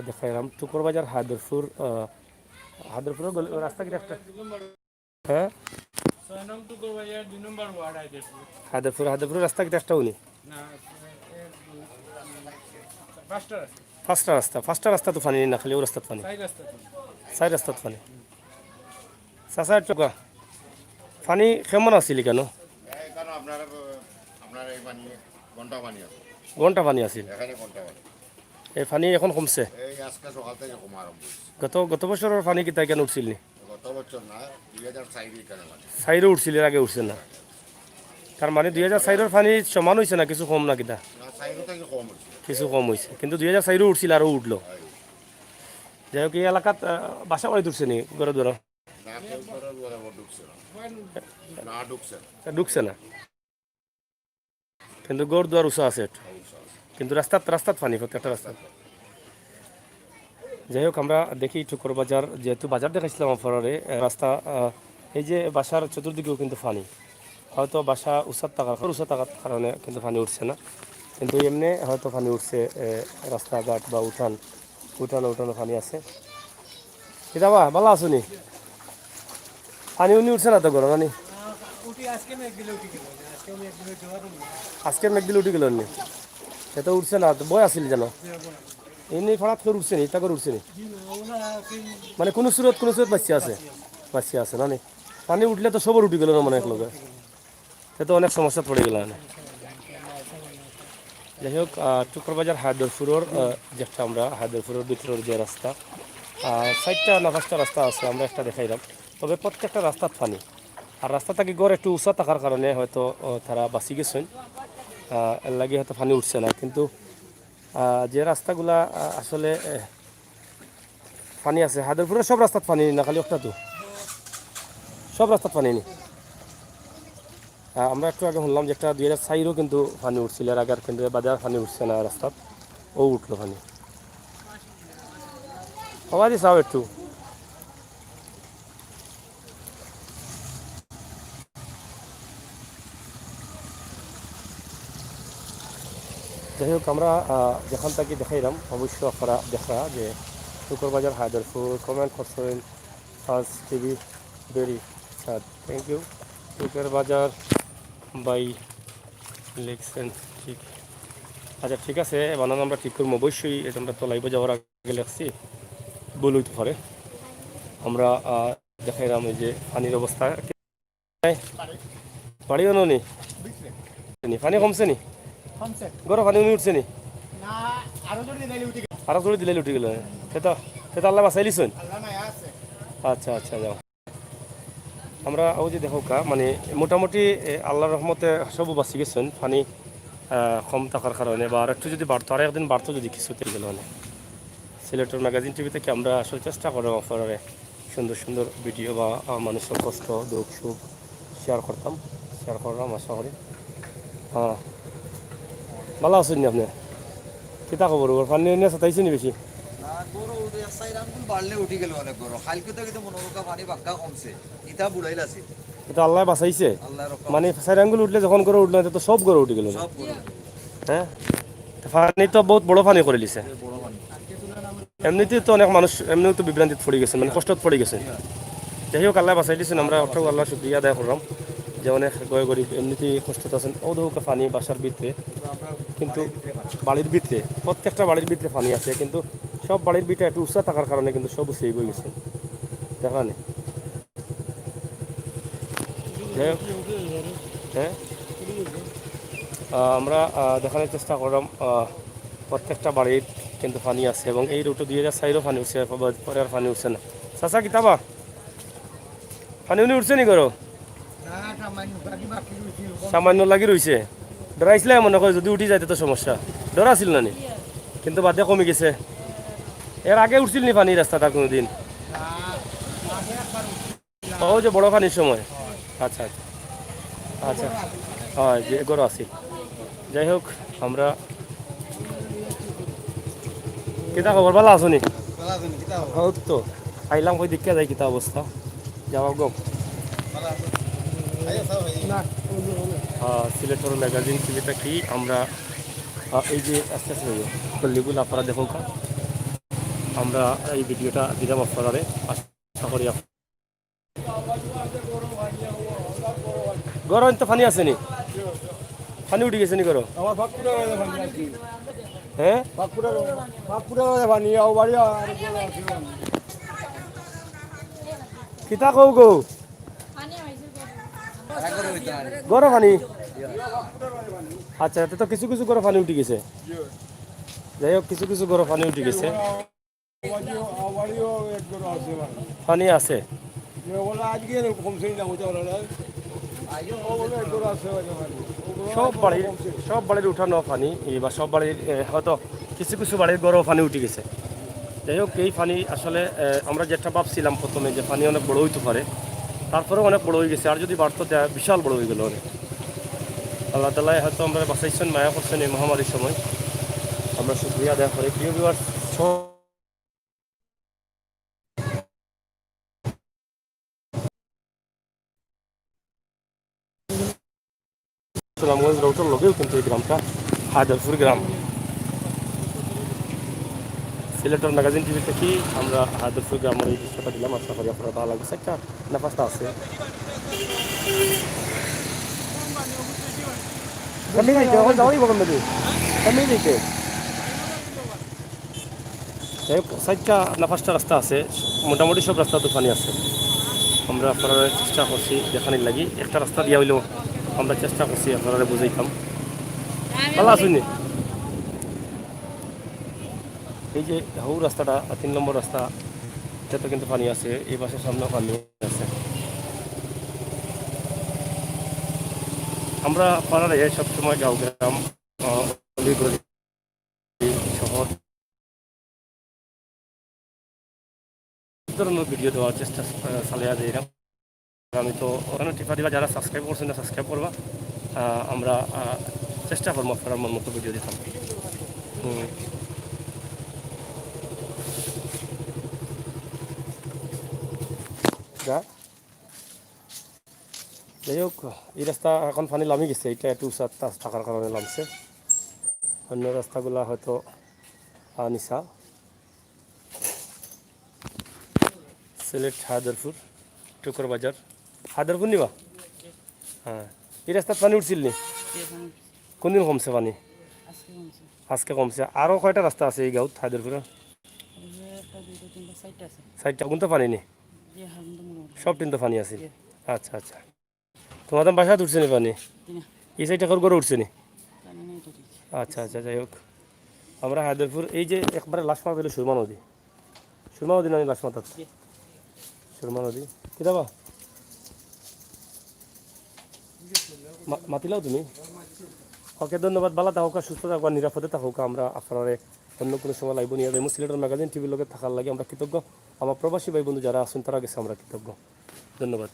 দেখাইলাম টুকুর বাজার হায়দরপুর হায়দরপুর রাস্তা কি একটা হ্যাঁ হায়দরপুর রাস্তা কি একটা উনি ফার্স্টটা রাস্তা তো ফানি না খালি ও রাস্তা ফানি চাই রাস্তাত ফানি চাচা একটু ফানি কেমন আসিল কেন ঘন্টা পানি আছিল এই পানি এখন কমছে গত গত বছরের পানি কি তাই কেন উঠছিল নি সাইরও উঠছিল এর আগে উঠছে না তার মানে 2004 পানি সমান হয়েছে না কিছু কম না কিনা কিছু কম হয়েছে কিন্তু 2004 উঠছিল আরও উঠলো যাই হোক এই এলাকাত বাসা বাড়ি উঠছে নি গড়ে ধরো ঢুকছে না কিন্তু গড় দুয়ার উঁচা আছে কিন্তু রাস্তাত রাস্তাত পানি প্রত্যেকটা রাস্তাত যাই হোক আমরা দেখি টুকুর বাজার যেহেতু বাজার দেখাইছিলাম অফারে রাস্তা এই যে বাসার চতুর্দিকেও কিন্তু পানি হয়তো বাসা উঁচা থাকার কারণে কিন্তু পানি উঠছে না কিন্তু এমনি হয়তো পানি উঠছে রাস্তাঘাট বা উঠানো পানি আছে কিতাবা ভালো আছো নি পানি উনি উঠছে না তো গরম পানি আজকের মেঘ দিলে উঠে গেল নি সে তো উঠছে না বই আসিল যেন এমনি হঠাৎ করে উঠছে নি তা করে উঠছে নি মানে কোনো সুরত বাচ্চা আছে না নি পানি উঠলে তো সবর উঠে গেল না মানে এক লোকে সে তো অনেক সমস্যা পড়ে গেল না যাই হোক টুকুর বাজার হায়দরপুরের যেটা আমরা হায়দরপুরের ভিতরের যে রাস্তা 4টা না 5টা রাস্তা আছে আমরা একটা দেখাইলাম তবে প্রত্যেকটা রাস্তার পানি আর রাস্তা থেকে গড় একটু উঁচা থাকার কারণে হয়তো তারা বাঁচি গেছেন এর লাগে হয়তো পানি উঠছে না কিন্তু যে রাস্তাগুলা আসলে পানি আছে হায়দরপুরের সব রাস্তাত পানি না খালি একটা তো সব রাস্তাত পানি নি আমরা একটু আগে শুনলাম যে একটা 2004 কিন্তু পানি উঠছিল এর আগে কিন্তু বাদে আর পানি উঠছে না রাস্তাত ও উঠলো পানি সবাই চাও একটু যাই হোক আমরা যেখান থেকে দেখাইলাম অবশ্যই আপনারা দেখা যে টুকুর বাজার হায়দরপুর কমেন্ট করছেন first TV very sad thank you Tukur Bazar by লিখছেন ঠিক আচ্ছা ঠিক আছে বানানো আমরা ঠিক করবো অবশ্যই এটা আমরা তো লাইভে যাওয়ার আগে লেখছি ভুল হইতে পারে আমরা দেখাইলাম এই যে পানির অবস্থা বাড়িও নি পানি কমছে নি গরম পানি উনি উঠছে নি আরো জোরে দিলে উঠে গেল সেটা আল্লাহ বাঁচাই লিছেন আচ্ছা আচ্ছা যাও আমরা ওই যে দেখো মানে মোটামুটি আল্লাহর রহমতে সবও বাঁচি গেছেন পানি কম থাকার কারণে বা আর একটু যদি বাড়তো আর একদিন বাড়তো যদি কিছুতে গেল মানে সিলেটের ম্যাগাজিন টিভি থেকে আমরা আসলে চেষ্টা করলাম আপনারা সুন্দর সুন্দর ভিডিও বা মানুষের কষ্ট দুঃখ সুখ শেয়ার করলাম আশা করি হ্যাঁ ভালো আছেন নি আপনি কিতা খবর পানি নিয়ে সাতাইছে নি বেশি এটা আল্লাহ বাঁচাইছে মানে 4 আঙ্গুল উঠলে যখন করে উঠলো তো সব করে উঠে গেল হ্যাঁ পানি তো বহুত বড় পানি করে দিছে এমনিতেই তো অনেক মানুষ এমনিও তো বিভ্রান্তিত পড়ে গেছে মানে কষ্টত পড়ে গেছে যাই হোক আল্লাহ বাঁচাই দিয়েছেন আমরা অর্থ আল্লাহ শুক্রিয়া আদায় করলাম যে অনেক গয়ে গরিব এমনিতেই কষ্টত আছেন ওদৌকা পানি বাসার ভিতরে কিন্তু বাড়ির ভিতরে প্রত্যেকটা বাড়ির ভিতরে পানি আছে কিন্তু সব বাড়ির ভিতরে একটু উৎসাহ থাকার কারণে কিন্তু সব সেই হয়ে গেছে দেখা নেই হ্যাঁ আমরা দেখানোর চেষ্টা করলাম প্রত্যেকটা বাড়ির কিন্তু পানি আছে এবং এই রুটে 2004 পানি উঠছে পরে আর পানি উঠছে না চাচা কিতাবা পানি উনি উঠছে নি করো সামান্য লাগি রয়েছে ডরাইছিলে মনে করে যদি উঠি যাইতে তো সমস্যা ডর আছিল না নি কিন্তু বাদে কমে গেছে এর আগে উঠছিল নি পানি রাস্তাটা কোনোদিন ও যে বড় পানির সময় আচ্ছা আচ্ছা আচ্ছা হয় যে গরু আছিল যাই হোক আমরা কিতা খবর ভালো আছো নি তো আইলাম কই দেখে যাই কিতা অবস্থা যাওয়া গো সিলেটের ম্যাগাজিন টিভিটা কি আমরা এই যে আস্তে আস্তে পল্লীগুলো আপনারা দেখো আমরা এই ভিডিওটা দিলাম আপনারা আশা করি গরম তো পানি আসেনি পানি উঠে গেছে নি গরো আমার ফাঁকুড়া পানি আছে হ্যাঁ ফাঁকুড়া পানি আও বাড়ি আর কিতা কৌ গো গরম পানি আচ্ছা এতে তো কিছু কিছু গরম পানি উঠে গেছে যাই হোক কিছু কিছু গরম পানি উঠে গেছে পানি আছে আজকে কমছে না সব বাড়ির উঠানো পানি বা সব বাড়ির হয়তো কিছু কিছু বাড়ির গরম পানি উঠে গেছে যাই হোক এই পানি আসলে আমরা যেটা ভাবছিলাম প্রথমে যে পানি অনেক বড় হইতে পারে তারপরেও অনেক বড় হয়ে গেছে আর যদি বাড়তো বিশাল বড় হয়ে গেল অনেক আল্লাহ তালাই হয়তো আমরা বাঁচাইছেন মায়া করছেন এই মহামারীর সময় আমরা শুক্রিয়া আদায় করি প্রিয় বিভাগ সুনামগঞ্জ রোডের লগেও কিন্তু এই গ্রামটা হায়দারপুর গ্রাম সিলেটের ম্যাগাজিন টিভি থেকে আমরা হায়দারপুর গ্রামের এই দৃশ্যটা দিলাম আশা করি আপনারা ভালো লাগছে একটা নাফাসটা আছে যাওয়াই বলেন নাকি কমে দিতে যাই হোক চারটা না পাঁচটা রাস্তা আছে মোটামুটি সব রাস্তা তো পানি আছে আমরা আপনারা চেষ্টা করছি দেখানির লাগি একটা রাস্তা দিয়া হইলেও আমরা চেষ্টা করছি আপনারা বুঝাইতাম ভালো আসুন এই যে হৌ রাস্তাটা 3 নম্বর রাস্তা এটাতে কিন্তু পানি আছে এই পাশের সামনেও পানি আছে আমরা পাড়ারে সবসময় গাঁও গ্রাম শহর ধরনের ভিডিও দেওয়ার চেষ্টা চালিয়ে যাই আমি তো ওখানে টিপা দিবা যারা সাবস্ক্রাইব করছেন না সাবস্ক্রাইব করবা আমরা চেষ্টা করবো আপনার মন মতো ভিডিও দিতাম যা যাই হোক এই রাস্তা এখন পানি নামি গেছে এটা একটু উঁচা থাকার কারণে নামছে অন্য রাস্তাগুলা হয়তো নিচা সিলেট হায়দারপুর টুকর বাজার হায়দারপুর নিবা হ্যাঁ এই রাস্তার পানি উঠছিল নি কোনদিন কমছে পানি আজকে কমছে আরও কয়টা রাস্তা আছে এই গাঁত হায়দারপুরে সাইডটা কোনটা পানি নেই সব কিন্তু পানি আছে আচ্ছা আচ্ছা তোমাদের বাসায় উঠছে নি পানি এই সাইডটা করে উঠছে নি আচ্ছা আচ্ছা যাই হোক আমরা হায়দারপুর এই যে একবারে লাশমা পেলে সুরমা নদী না লাশমা থাক সুরমা নদী কি দাবা মাতিলাও তুমি ওকে ধন্যবাদ ভালো থাকুক সুস্থ থাকুক নিরাপদে থাকুক আমরা আপনারা অন্য কোনো সময় লাইভ নিয়ে যাবো সিলেটের ম্যাগাজিন টিভির লোকে থাকার লাগে আমরা কৃতজ্ঞ আমার প্রবাসী ভাই বন্ধু যারা আছেন তারা গেছে আমরা কৃতজ্ঞ ধন্যবাদ